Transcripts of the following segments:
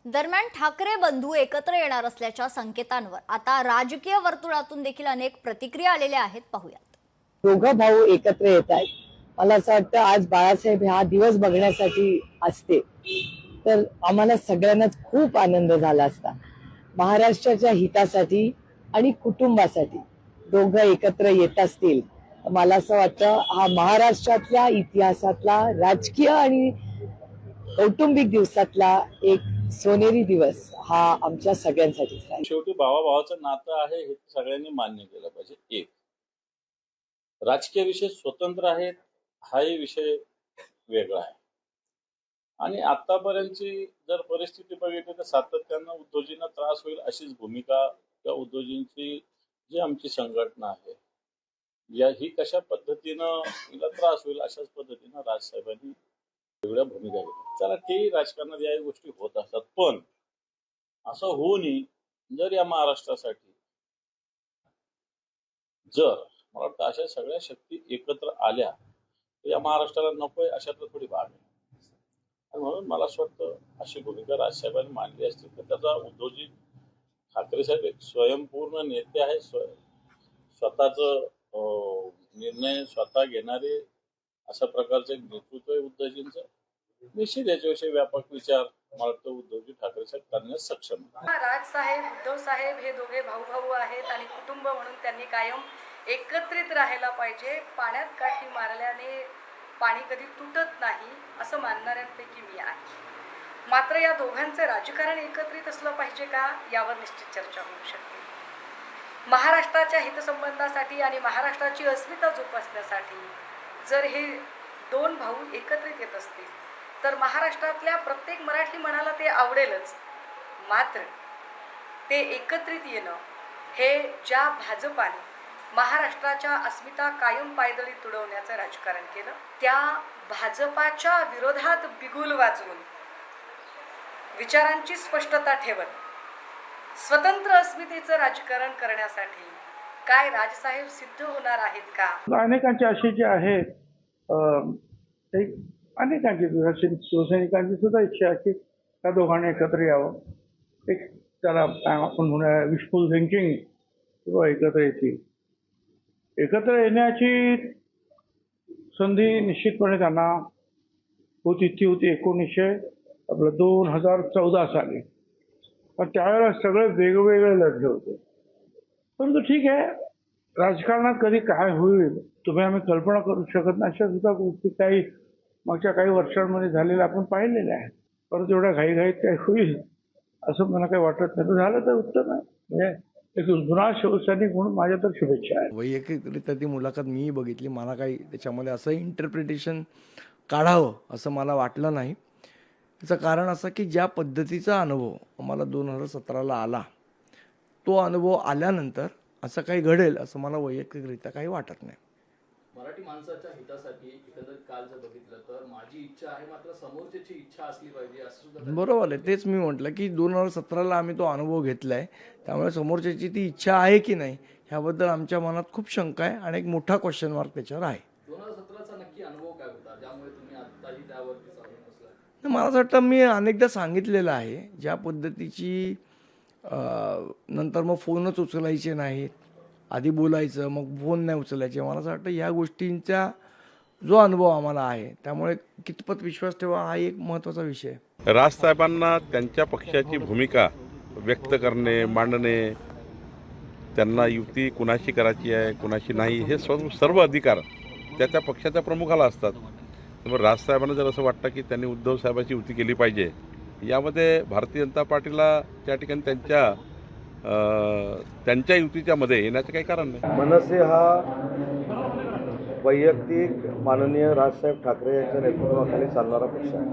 दरम्यान ठाकरे बंधू एकत्र येणार असल्याच्या संकेतांवर आता राजकीय वर्तुळातून देखील अनेक प्रतिक्रिया आलेल्या आहेत. पाहूयात. दोघं भाऊ एकत्र येत आहेत. मला असं वाटतं आज बाळासाहेब हा दिवस बघण्यासाठी असते तर आम्हाला सगळ्यांनाच खूप आनंद झाला असता. महाराष्ट्राच्या हितासाठी आणि कुटुंबासाठी दोघं एकत्र येत असतील मला असं वाटतं हा महाराष्ट्रातल्या इतिहासातला राजकीय आणि कौटुंबिक दिवसातला एक सोनेरी दिवस हा आमच्या सगळ्यांसाठीच राहील. शेवटी भावाभावाचं नातं आहे हे सगळ्यांनी मान्य केलं पाहिजे. एक राजकीय विषय स्वतंत्र आहेत, हाही विषय वेगळा आहे. आणि आतापर्यंतची जर परिस्थिती बघितली तर सातत्यानं उद्धवजींना त्रास होईल अशीच भूमिका किंवा उद्धवजींची जी आमची संघटना आहे या ही कशा पद्धतीनं तिला त्रास होईल अशाच पद्धतीनं राजसाहेबांनी वेगळ्या भूमिका घेतल्या. चला ते राजकारणात या गोष्टी होत असतात, पण असं होऊ नये. जर या महाराष्ट्रासाठी जर मला वाटतं अशा सगळ्या शक्ती एकत्र आल्या तर या महाराष्ट्राला नकोय अशातलं थोडी भाग आहे. आणि म्हणून मला असं वाटतं अशी भूमिका राजसाहेबांनी मांडली असती तर त्याचा उद्धवजी ठाकरे साहेब एक स्वयंपूर्ण नेते आहे. स्वतःच निर्णय स्वतः घेणारे अशा प्रकारचं एक नेतृत्व आहे उद्धवजींचं. निश्चित याच्याविषयी व्यापक विचार मला वाटतं उद्धवजी ठाकरे साहेब करण्यास सक्षम आहे. राजसाहेब उद्धव साहेब हे दोघे भाऊ आहेत आणि कुटुंब म्हणून त्यांनी कायम एकत्रित राहायला पाहिजे. पाण्यात काठी मारल्याने पाणी कधी तुटत नाही असं मानणाऱ्यांपैकी मी आहे. मात्र या दोघांचं राजकारण एकत्रित असलं पाहिजे का यावर निश्चित चर्चा होऊ शकते. महाराष्ट्राच्या हितसंबंधासाठी आणि महाराष्ट्राची अस्मिता जोपासण्यासाठी जर हे दोन भाऊ एकत्रित येत असतील तर महाराष्ट्रातल्या प्रत्येक मराठी मनाला ते आवडेलच. मात्र ते एकत्रित येणं हे ज्या भाजपाने महाराष्ट्राच्या अस्मिता कायम पायदळी तुडवण्याचं राजकारण केलं त्या भाजपाच्या विरोधात बिगुल वाजवून विचारांची स्पष्टता ठेवत स्वतंत्र अस्मितेचं राजकारण करण्यासाठी काय राजसाहेब सिद्ध होणार आहेत का? अनेकांची अशी जी आहे अनेकांची शिवसैनिकांची सुद्धा इच्छा आहे की त्या दोघांनी एकत्र यावं. एक त्याला आपण म्हणूया विशफुल थिंकिंग किंवा एकत्र येतील. एकत्र येण्याची संधी निश्चितपणे त्यांना होती. ती होती 2014 साली. पण त्यावेळेला सगळे वेगवेगळे लढले होते. परंतु ठीक आहे, राजकारणात कधी काय होईल तुम्ही आम्ही कल्पना करू शकत नाही. अशा सुद्धा गोष्टी काही मागच्या काही वर्षांमध्ये झालेल्या आपण पाहिलेल्या आहेत. परंतु एवढ्या घाईघाईत काय होईल असं मला काही वाटत नाही. झालं तर उत्तम आहे. म्हणजे एक जुना शिवसैनिक म्हणून माझ्या तर शुभेच्छा आहेत. वैयक्तिकरित्या ती मुलाखत मीही बघितली. मला काही त्याच्यामध्ये असं इंटरप्रिटेशन काढावं असं मला वाटलं नाही. त्याचं कारण असं की ज्या पद्धतीचा अनुभव आम्हाला 2017ला आला तो अनुभव आल्यानंतर असं काही घडेल असं मला वैयक्तिकरित्या काही वाटत नाही. मराठी माणसाच्या हितासाठी एकंदरीत काल जर बघितलं तर माझी इच्छा आहे मात्र समोरच्याची इच्छा असली पाहिजे असं सुद्धा. बरोबर आहे. तेच मी म्हटलं की 2017ला आम्ही तो अनुभव घेतलाय. त्यामुळे समोरच्याची ती इच्छा आहे की नाही ह्याबद्दल आमच्या मनात खूप शंका आहे आणि एक मोठा क्वेश्चन मार्क त्याच्यावर आहे. 2017चा नक्की अनुभव काय होता ज्यामुळे तुम्ही आत्ताही त्यावरती सावरून बसलाय? मला असं वाटतं मी अनेकदा सांगितलेलं आहे ज्या पद्धतीची नंतर मग फोनच उचलायचे नाहीत. आधी बोलायचं मग फोन नाही उचलायचे. मला असं वाटतं ह्या गोष्टींचा जो अनुभव आम्हाला आहे त्यामुळे कितपत विश्वास ठेवा हा एक महत्त्वाचा विषय आहे. राजसाहेबांना त्यांच्या पक्षाची भूमिका व्यक्त करणे मांडणे त्यांना युती कुणाशी करायची आहे कुणाशी नाही हे सर्व अधिकार त्या पक्षाच्या प्रमुखाला असतात. त्यामुळे राजसाहेबांना जर असं वाटतं की त्यांनी उद्धव साहेबांची युती केली पाहिजे यामध्ये भारतीय जनता पार्टीला त्या ठिकाणी त्यांच्या युतीच्या मध्ये येण्याचं काही कारण नाही. मनसे हा वैयक्तिक माननीय राजसाहेब ठाकरे यांच्या नेतृत्वाखाली चालणारा पक्ष आहे.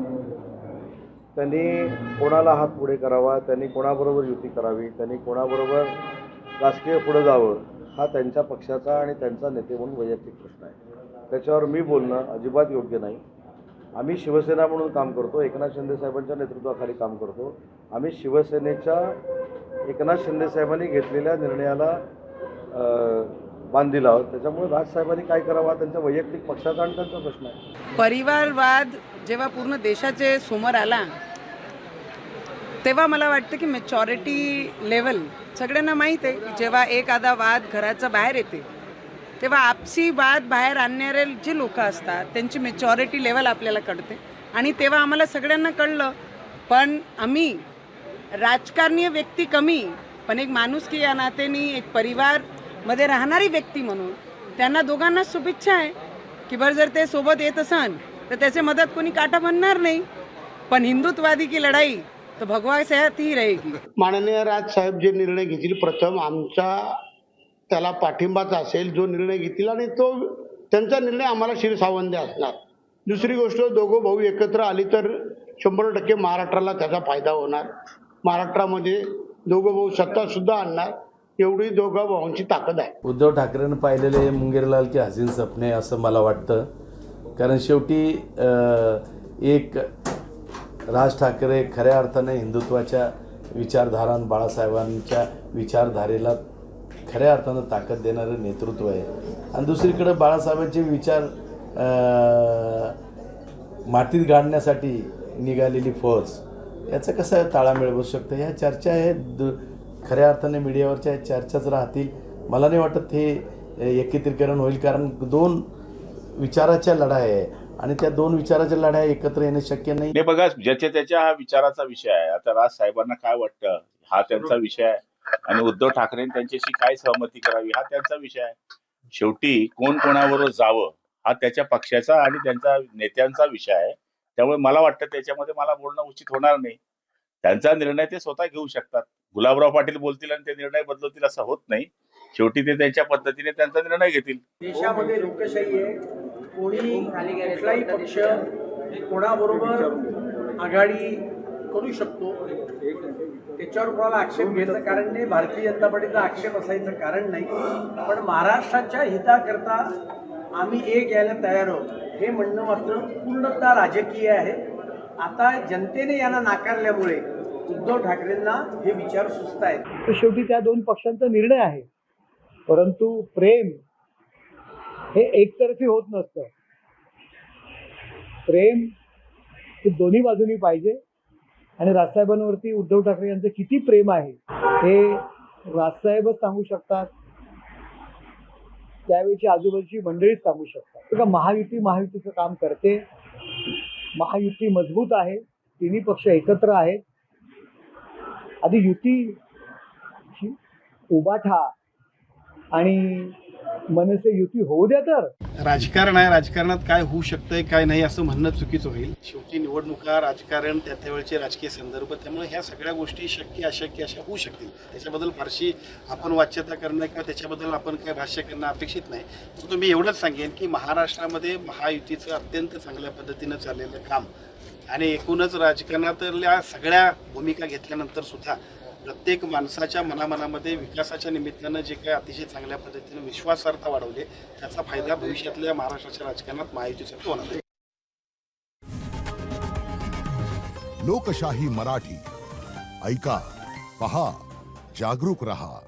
त्यांनी कोणाला हात पुढे करावा, त्यांनी कोणाबरोबर युती करावी, त्यांनी कोणाबरोबर राजकीय पुढे जावं हा त्यांच्या पक्षाचा आणि त्यांचा नेते म्हणून वैयक्तिक प्रश्न आहे. त्याच्यावर मी बोलणं अजिबात योग्य नाही. आम्ही शिवसेना म्हणून काम करतो, एकनाथ शिंदे साहेबांच्या नेतृत्वाखाली काम करतो. आम्ही शिवसेनेच्या एकनाथ शिंदे साहेबांनी घेतलेल्या निर्णयाला बांधील आहोत. त्याच्यामुळे राजसाहेबांनी काय करावं त्यांच्या वैयक्तिक पक्षाचा आणि त्यांचा प्रश्न आहे. परिवारवाद जेव्हा पूर्ण देशाचे समोर आला तेव्हा मला वाटतं की मॅच्युरिटी लेवल सगळ्यांना माहीत आहे की जेव्हा एखादा वाद घराच्या बाहेर येते तेव्हा आपसी वाद बाहेर आणणारे जे लोक असतात त्यांची मॅच्युरिटी लेवल आपल्याला कळते आणि तेव्हा आम्हाला सगळ्यांना कळलं. पण आम्ही राजकारणीय व्यक्ती कमी, पण एक माणुसकी या नात्याने एक परिवारमध्ये राहणारी व्यक्ती म्हणून त्यांना दोघांना शुभेच्छा आहे की बरं जर ते सोबत येत असन तर त्याचे मदत कोणी काटा बनणार नाही. पण हिंदुत्वादी की लढाई तर भगवा साथ ही रहेगी. माननीय राजसाहेब जे निर्णय घेतील प्रथम आमचा त्याला पाठिंबाच असेल जो निर्णय घेतील आणि तो त्यांचा निर्णय आम्हाला शिरसावंदी असणार. दुसरी गोष्ट दोघं भाऊ एकत्र आली तर 100% महाराष्ट्राला त्याचा फायदा होणार. महाराष्ट्रामध्ये दोघं भाऊ सत्ता सुद्धा आणणार एवढी दोघा भावांची ताकद आहे. उद्धव ठाकरेंनं पाहिलेले मुंगेरलाल की हसीन सपने असं मला वाटतं. कारण शेवटी एक राज ठाकरे खऱ्या अर्थाने हिंदुत्वाच्या विचारधारा बाळासाहेबांच्या विचारधारेला खऱ्या अर्थानं ताकद देणारं नेतृत्व आहे. आणि दुसरीकडे बाळासाहेबांचे विचार मातीत गाडण्यासाठी निघालेली फौज याचं कसं ताळमेळ बसू शकतं. ह्या चर्चा आहेत खऱ्या अर्थाने मीडियावरच्या चर्चाच राहतील. मला नाही वाटत हे एकत्रीकरण होईल, कारण दोन विचाराच्या लढाई आहे आणि त्या दोन विचाराच्या लढाई एकत्र येणे शक्य नाही. हे बघा, ज्याच्या त्याच्या हा विचाराचा विषय आहे. आता राज साहेबांना काय वाटतं हा त्यांचा विषय आहे आणि उद्धव ठाकरेंनी त्यांच्याशी काय सहमती करावी हा त्यांचा विषय आहे. शेवटी कोण कोणाबरोबर जावं हा त्याच्या पक्षाचा आणि त्यांच्या नेत्यांचा विषय आहे. त्यामुळे मला वाटतं त्याच्यामध्ये मला बोलणं उचित होणार नाही. त्यांचा निर्णय ते स्वतः घेऊ शकतात. गुलाबराव पाटील बोलतील आणि ते निर्णय बदलतील असं होत नाही. शेवटी ते त्यांच्या पद्धतीने त्यांचा निर्णय घेतील. देशामध्ये लोकशाही आहे. कोणी कुठलाही पक्ष कोणाबरोबर आघाडी करू शकतो त्याच्यावर कोणाला आक्षेप घ्यायचं कारण नाही. भारतीय जनता पार्टीचा आक्षेप असायचं कारण नाही. पण महाराष्ट्राच्या हिताकरता आम्ही एक यायला तयार आहोत हे म्हणणं मात्र पूर्णतः राजकीय आहे. आता जनतेने यांना नाकारल्यामुळे उद्धव ठाकरेंना हे विचार सुचत आहेत. तर शेवटी त्या दोन पक्षांचा निर्णय आहे. परंतु प्रेम हे एकतर्फी होत नसतं. प्रेम हे दोन्ही बाजूनी पाहिजे आणि राजसाहेबांवरती उद्धव ठाकरे यांचं किती प्रेम आहे हे राजसाहेबच सांगू शकतात. त्यावेळची आजूबाजूची मंडळीच सांगू शकतात. बघा, महायुतीचं काम करते. महायुती मजबूत आहे. तिन्ही पक्ष एकत्र आहेत. आधी युती उभाठा आणि मनसे युती होऊ द्या. तर राजकारण आहे. राजकारणात काय होऊ शकतंय काय नाही असं म्हणणं चुकीचं होईल. शेवटी निवडणुका राजकारण त्यावेळचे राजकीय संदर्भ त्यामुळे ह्या सगळ्या गोष्टी शक्य अशक्य अशा होऊ शकतील. त्याच्याबद्दल फारशी आपण वाच्यता करणं किंवा त्याच्याबद्दल आपण काय भाष्य करणं अपेक्षित नाही. परंतु मी एवढंच सांगेन की महाराष्ट्रामध्ये महायुतीचं अत्यंत चांगल्या पद्धतीनं चाललेलं काम आणि एकूणच राजकारणातल्या सगळ्या भूमिका घेतल्यानंतर सुद्धा प्रत्येक माणसाच्या मनामध्ये विकासाच्या निमित्तानं जे काही अतिशय चांगल्या पद्धतीने विश्वासार्हता वाढवले त्याचा फायदा भविष्यातल्या महाराष्ट्राच्या राजकारणात महायुतीसाठी होणार आहे. लोकशाही मराठी ऐका, पहा, जागरूक रहा.